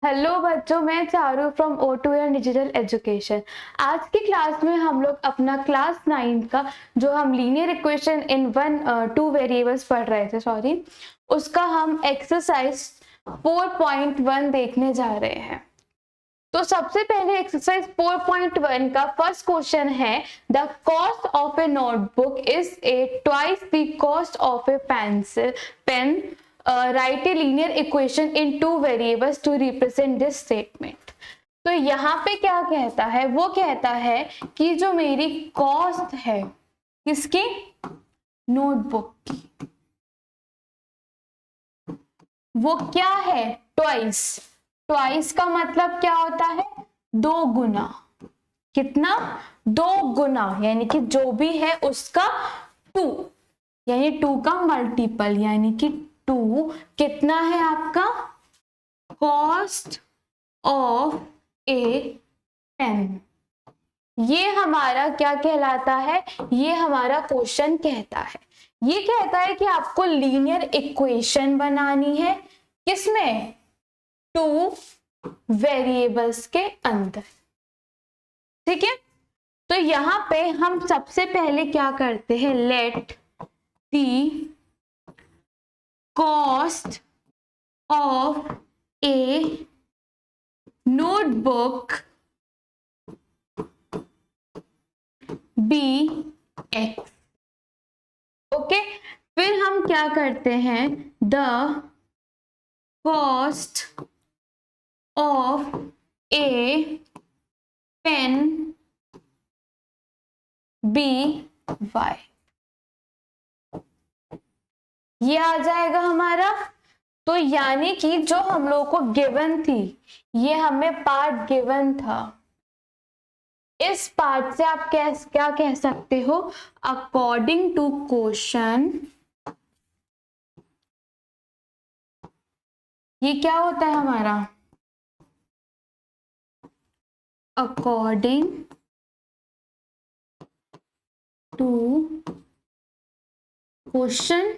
Hello बच्चों, मैं Charu from O2 digital education. आज की क्लास में हम लोग अपना क्लास 9 का जो हम लीनियर इक्वेशन इन 2 वेरिएबल्स पढ़ रहे थे, उसका हम एक्सरसाइज 4.1 देखने जा रहे हैं। तो सबसे पहले एक्सरसाइज 4.1 का फर्स्ट क्वेश्चन है, the cost of a notebook is twice the cost of a pen write a linear equation in 2 variables to represent this statement. तो यहाँ पे क्या कहता है, वो कहता है कि जो मेरी कॉस्ट है किसकी, नोटबुक की, वो क्या है, ट्वाइस। ट्वाइस का मतलब क्या होता है, 2 गुना। कितना, 2 गुना, यानी कि जो भी है उसका 2, यानी 2 का मल्टीपल, यानी कि 2 कितना है आपका, कॉस्ट ऑफ ए पेन। ये हमारा क्या कहलाता है, ये हमारा क्वेश्चन कहता है। ये कहता है कि आपको लीनियर इक्वेशन बनानी है, किसमें, 2 वेरिएबल्स के अंदर। ठीक है, तो यहां पे हम सबसे पहले क्या करते हैं, let the cost of a notebook be x. Okay, फिर हम क्या करते हैं, the cost of a pen be y. ये आ जाएगा हमारा। तो यानी कि जो हम लोगों को गिवन थी, ये हमें पार्ट गिवन था, इस पार्ट से आप क्या कह सकते हो, अकॉर्डिंग टू क्वेश्चन, ये क्या होता है हमारा, अकॉर्डिंग टू क्वेश्चन।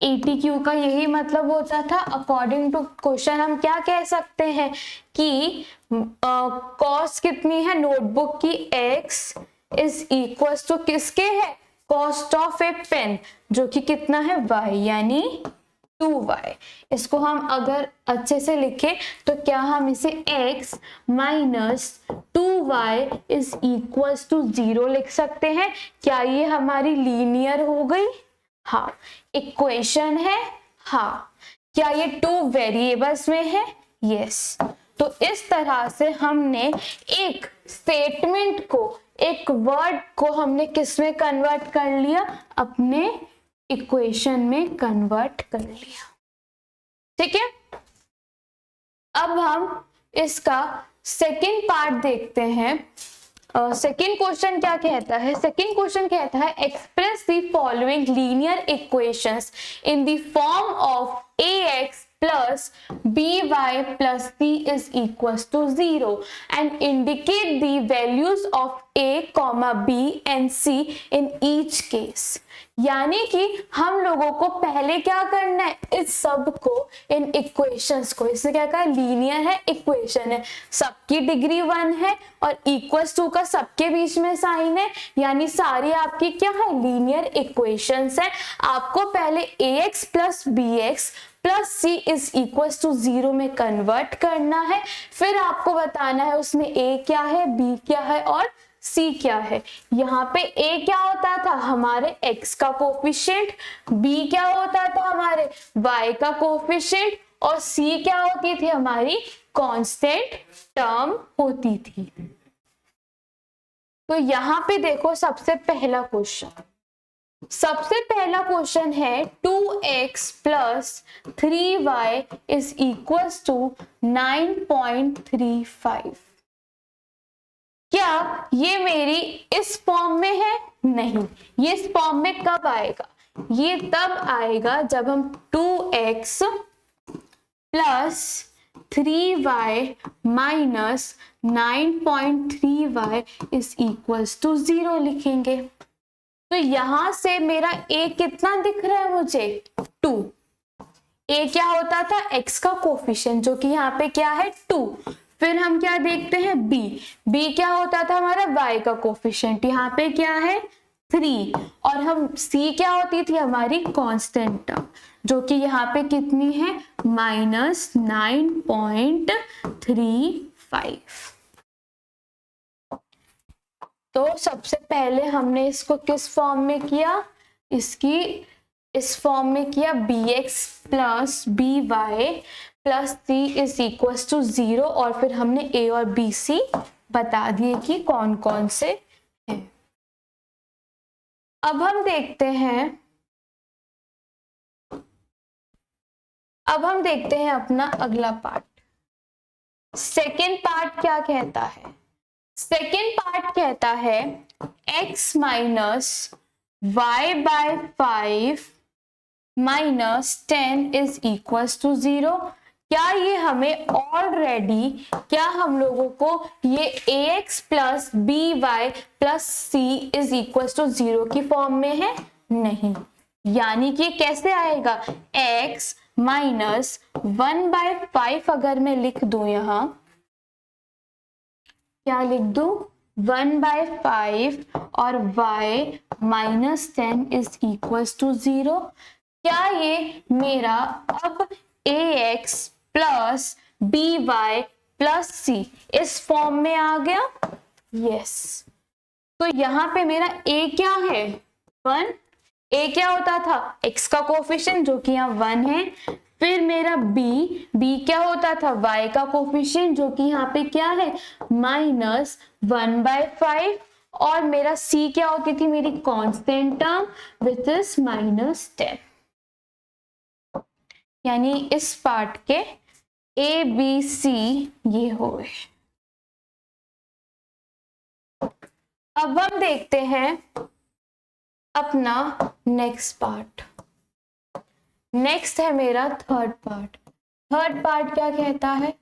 ATQ का यही मतलब होता था, अकॉर्डिंग टू क्वेश्चन। हम क्या कह सकते हैं कि कॉस्ट कितनी है नोटबुक की, x इज इक्वल टू किसके है, कॉस्ट ऑफ ए पेन, जो कि कितना है, y, यानी 2y। इसको हम अगर अच्छे से लिखे तो क्या हम इसे x minus 2y is equal to 0 लिख सकते हैं। क्या ये हमारी लीनियर हो गई, हाँ। इक्वेशन है, हाँ। क्या ये 2 वेरिएबल्स में है, यस। तो इस तरह से हमने एक स्टेटमेंट को, एक वर्ड को हमने किस में कन्वर्ट कर लिया, अपने इक्वेशन में कन्वर्ट कर लिया। ठीक है, अब हम इसका सेकंड पार्ट देखते हैं। सेकेंड क्वेश्चन क्या कहता है, सेकेंड क्वेश्चन कहता है, express the following linear equations in the form of ax plus by plus c is equals to 0 and indicate the values of a, b and c in each case। यानी कि हम लोगों को पहले क्या करना है, इस सब को, इन इक्वेशंस को, इससे क्या कहा, लीनियर है, इक्वेशन है, सबकी डिग्री 1 है और इक्वल्स टू का सबके बीच में साइन है, यानी सारी आपकी क्या है, लीनियर इक्वेशंस है। आपको पहले ax plus bx plus c is equal to 0 में कन्वर्ट करना है। फिर आपको बताना है उसमें a क्या है, b क्या है और c क्या है। यहाँ पे a क्या होता था, हमारे x का कोफिशिएंट, b क्या होता था, हमारे y का कोफिशिएंट, और c क्या होती थी, हमारी कांस्टेंट टर्म होती थी। तो यहाँ पे देखो, सबसे पहला क्वेश्चन है 2x plus 3y is equal to 9.35। क्या ये मेरी इस फॉर्म में है, नहीं। ये इस फॉर्म में कब आएगा, ये तब आएगा जब हम 2x plus 3y minus 9.3y is equal to 0 लिखेंगे। तो यहां से मेरा a कितना दिख रहा है मुझे, 2। ए क्या होता था, एक्स का कोफिशिएंट, जो कि यहाँ पे क्या है 2। फिर हम क्या देखते हैं, बी क्या होता था हमारा वाई का कोफिशिएंट, यहाँ पे क्या है 3। और हम सी क्या होती थी हमारी कांस्टेंट टर्म, जो कि यहाँ पे कितनी है -9.35। तो सबसे पहले हमने इसको किस फॉर्म में किया, इसकी इस फॉर्म में किया, bx plus B Y plus c is equal to 0, और फिर हमने a और b c बता दिए कि कौन कौन से हैं। अब हम देखते हैं अपना अगला पार्ट। सेकेंड पार्ट क्या कहता है, सेकेंड पार्ट कहता है x minus y by 5 -10 is equal to 0। क्या ये हमें ऑलरेडी, क्या हम लोगों को ये ax plus B Y plus c is equal to 0 की फॉर्म में है, नहीं। यानी कि कैसे आएगा, x माइनस 1/5 अगर मैं लिख दूं, यहां क्या लिख दूं 1/5 और y -10 इज इक्वल टू 0। क्या ये मेरा अब ax plus B Y plus C इस फॉर्म में आ गया, यस। तो यहाँ पे मेरा a क्या है 1, a क्या होता था x का कोफिशिएंट, जो कि यहाँ 1 है। फिर मेरा b क्या होता था y का कोफिशिएंट, जो कि यहाँ पे क्या है -1/5, और मेरा c क्या होती थी मेरी कांस्टेंट टर्म विच इज -10। यानी इस पार्ट के ए बी सी ये हो गए। अब हम देखते हैं अपना नेक्स्ट पार्ट। नेक्स्ट है मेरा थर्ड पार्ट। थर्ड पार्ट क्या कहता है,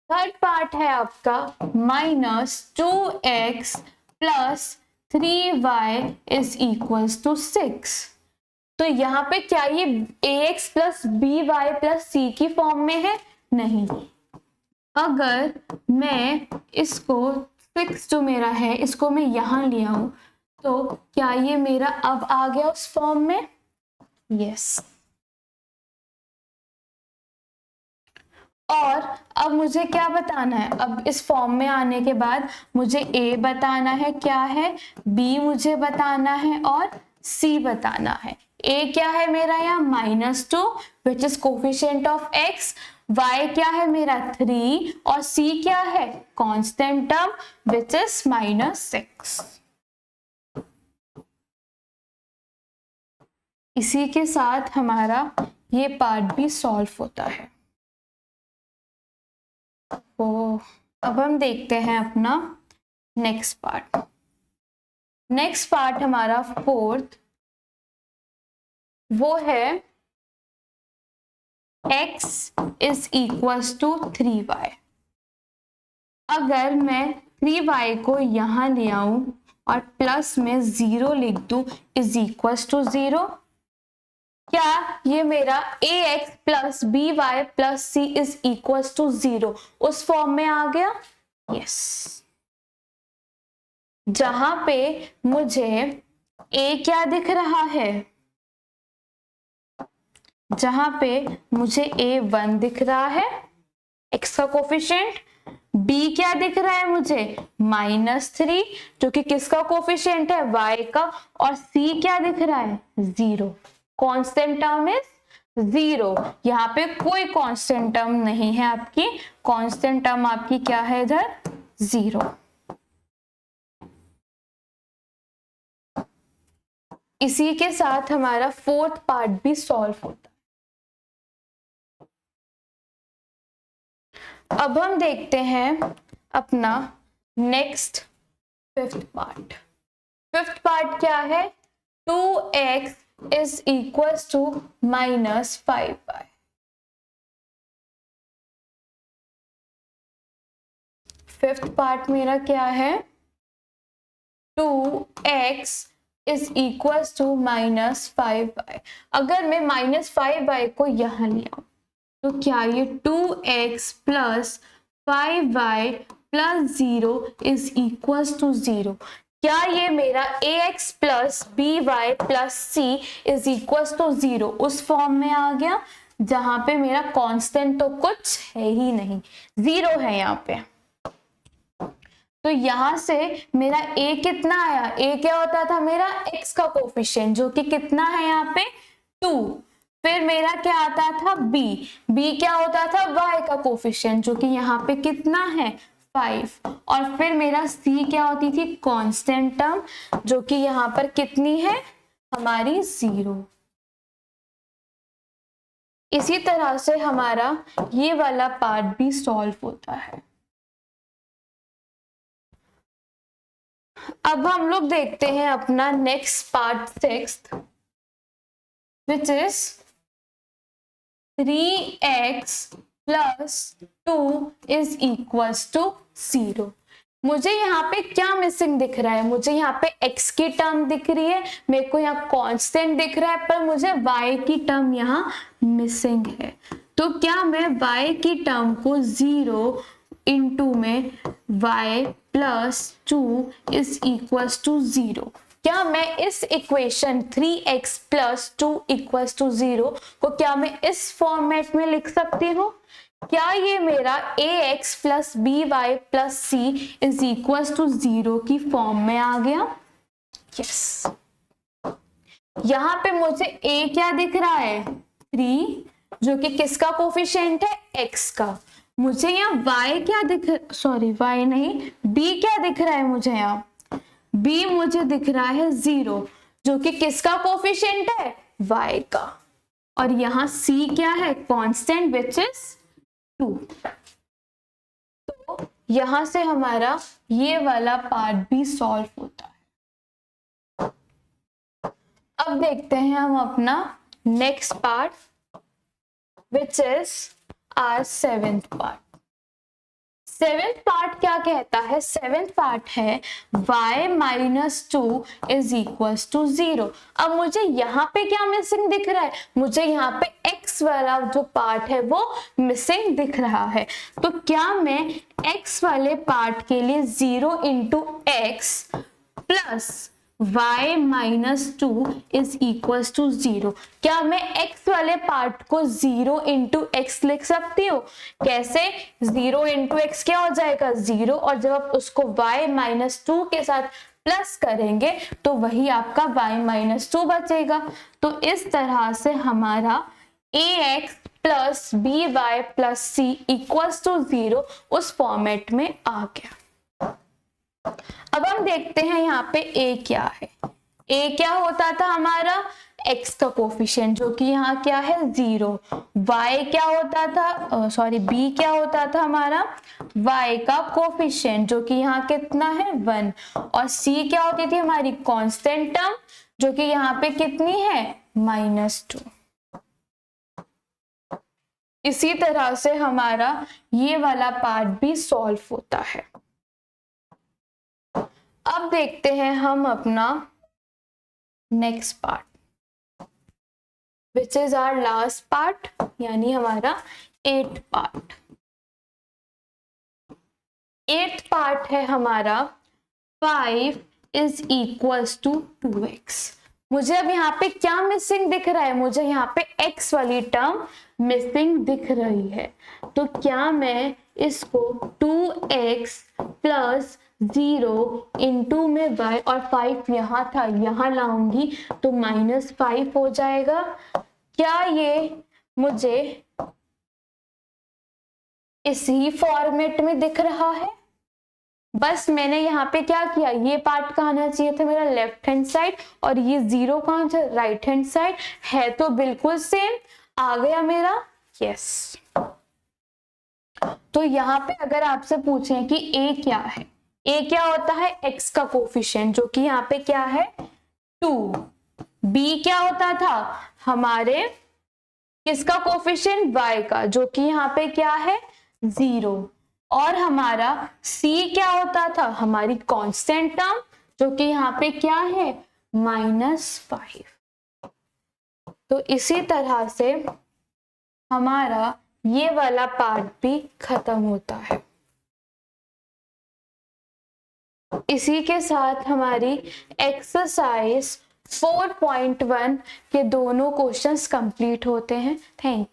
थर्ड पार्ट है आपका -2x plus 3y is equal to 6। तो यहाँ पे क्या ये ax plus B Y plus C की फॉर्म में है, नहीं। अगर मैं इसको 6 जो मेरा है इसको मैं यहाँ ले आऊं, तो क्या ये मेरा अब आ गया उस फॉर्म में, यस। और अब मुझे क्या बताना है, अब इस फॉर्म में आने के बाद मुझे a बताना है क्या है, b मुझे बताना है और c बताना है। a क्या है मेरा यहाँ -2 which is coefficient of x, y क्या है मेरा 3 और c क्या है कांस्टेंट टर्म विच इज -6। इसी के साथ हमारा ये पार्ट भी सॉल्व होता है। तो अब हम देखते हैं अपना नेक्स्ट पार्ट। नेक्स्ट पार्ट हमारा फोर्थ, वो है x is equal to 3y। अगर मैं 3y को यहाँ ले आऊं और प्लस में 0 लिख दूं इज इक्वल टू 0, क्या ये मेरा ax plus B Y plus c is equal to 0 उस फॉर्म में आ गया, यस। जहां पे मुझे a क्या दिख रहा है, जहां पे मुझे a1 दिख रहा है x का कोफिशिएंट, b क्या दिख रहा है मुझे -3 जो कि किसका कोफिशिएंट है y का, और c क्या दिख रहा है 0। Constant term is 0। यहाँ पे कोई कांस्टेंट टर्म नहीं है आपकी, कांस्टेंट टर्म आपकी क्या है इधर 0। इसी के साथ हमारा फोर्थ पार्ट भी सॉल्व होता है। अब हम देखते हैं अपना next fifth part. Fifth part क्या है, 2x is equal to -5y। Fifth part मेरा क्या है, 2x is equal to -5y। अगर मैं -5y को यहाँ ले आऊं तो क्या ये 2x plus 5y plus 0 is equal to 0? क्या ये मेरा ax plus by plus c is equal to 0 उस फॉर्म में आ गया जहां पे मेरा कांस्टेंट तो कुछ है ही नहीं, 0 है यहाँ पे। तो यहां से मेरा a कितना आया, a क्या होता था मेरा x का कोफिशिएंट जो कि कितना है यहाँ पे 2। फिर मेरा क्या आता था b क्या होता था y का कोफिशिएंट जो कि यहाँ पे कितना है 5। और फिर मेरा c क्या होती थी कांस्टेंट टर्म जो कि यहाँ पर कितनी है हमारी 0। इसी तरह से हमारा ये वाला पार्ट भी सॉल्व होता है। अब हम लोग देखते हैं अपना next part 6th, which is 3x plus 2 is equals to 0। मुझे यहाँ पे क्या मिसिंग दिख रहा है, मुझे यहाँ पे x की टर्म दिख रही है, मेरे को यहाँ कांस्टेंट दिख रहा है, पर मुझे y की टर्म यहाँ मिसिंग है। तो क्या मैं y की टर्म को 0 इंटू में y plus 2 is equals to 0, क्या मैं इस equation 3x plus 2 equals to 0 को क्या मैं इस फॉर्मेट में लिख सकती हूँ? क्या ये मेरा ax plus by plus c is equals to 0 की फॉर्म में आ गया? यस। यहाँ पे मुझे a क्या दिख रहा है 3 जो कि किसका कोफिशिएंट है x का। मुझे यहाँ y क्या दिख, सॉरी y नहीं, b क्या दिख रहा है मुझे यहाँ b मुझे दिख रहा है 0 जो कि किसका कोफिशिएंट है y का। और यहाँ c क्या है कांस्टेंट विच इज 2। तो यहां से हमारा ये वाला पार्ट भी सॉल्व होता है। अब देखते हैं हम अपना next part which is our 7th part. 7th part क्या कहता है, 7th पार्ट है y minus 2 is equals to 0। अब मुझे यहाँ पे क्या मिसिंग दिख रहा है, मुझे यहाँ पे x वाला जो पार्ट है वो मिसिंग दिख रहा है। तो क्या मैं x वाले पार्ट के लिए 0 into x plus y minus 2 is equals to 0, क्या मैं x वाले पार्ट को 0 इंटू एक्स लिख सकती हूँ? कैसे? 0 इंटू एक्स क्या हो जाएगा 0, और जब आप उसको y माइनस 2 के साथ प्लस करेंगे तो वही आपका y माइनस 2 बचेगा। तो इस तरह से हमारा ax plus by plus c equals to 0 उस फॉर्मेट में आ गया। अब हम देखते हैं यहाँ पे a क्या है। a क्या होता था हमारा x का कोफिशिएंट जो कि यहाँ क्या है 0। y क्या होता था, सॉरी b क्या होता था हमारा y का कोफिशिएंट जो कि यहाँ कितना है 1। और c क्या होती थी हमारी कांस्टेंट टर्म जो कि यहाँ पे कितनी है -2। इसी तरह से हमारा ये वाला पार्ट भी सॉल्व होता है। अब देखते हैं हम अपना next part which is our last part, यानी हमारा 8th पार्ट। 8th पार्ट है हमारा 5 इज इक्वल्स टू 2x। मुझे अब यहाँ पे क्या मिसिंग दिख रहा है, मुझे यहाँ पे x वाली टर्म मिसिंग दिख रही है। तो क्या मैं इसको 2x प्लस 0 इंटू में y और 5 यहाँ था यहाँ लाऊंगी तो -5 हो जाएगा। क्या ये मुझे इसी फॉर्मेट में दिख रहा है? बस मैंने यहाँ पे क्या किया, ये पार्ट कहाँ आना चाहिए था मेरा लेफ्ट हैंड साइड और ये 0 कहाँ था राइट हैंड साइड, है तो बिल्कुल सेम, आ गया मेरा यस। तो यहाँ पे अगर आपसे पूछें कि a क्या है, a क्या होता है x का कोफिशिएंट जो कि यहाँ पे क्या है 2। b क्या होता था हमारे किसका कोफिशिएंट y का जो कि यहाँ पे क्या है 0। और हमारा c क्या होता था हमारी कांस्टेंट टर्म जो कि यहाँ पे क्या है -5। तो इसी तरह से हमारा ये वाला पार्ट भी खत्म होता है। इसी के साथ हमारी एक्सरसाइज 4.1 के दोनों क्वेश्चंस कंप्लीट होते हैं। Thank you.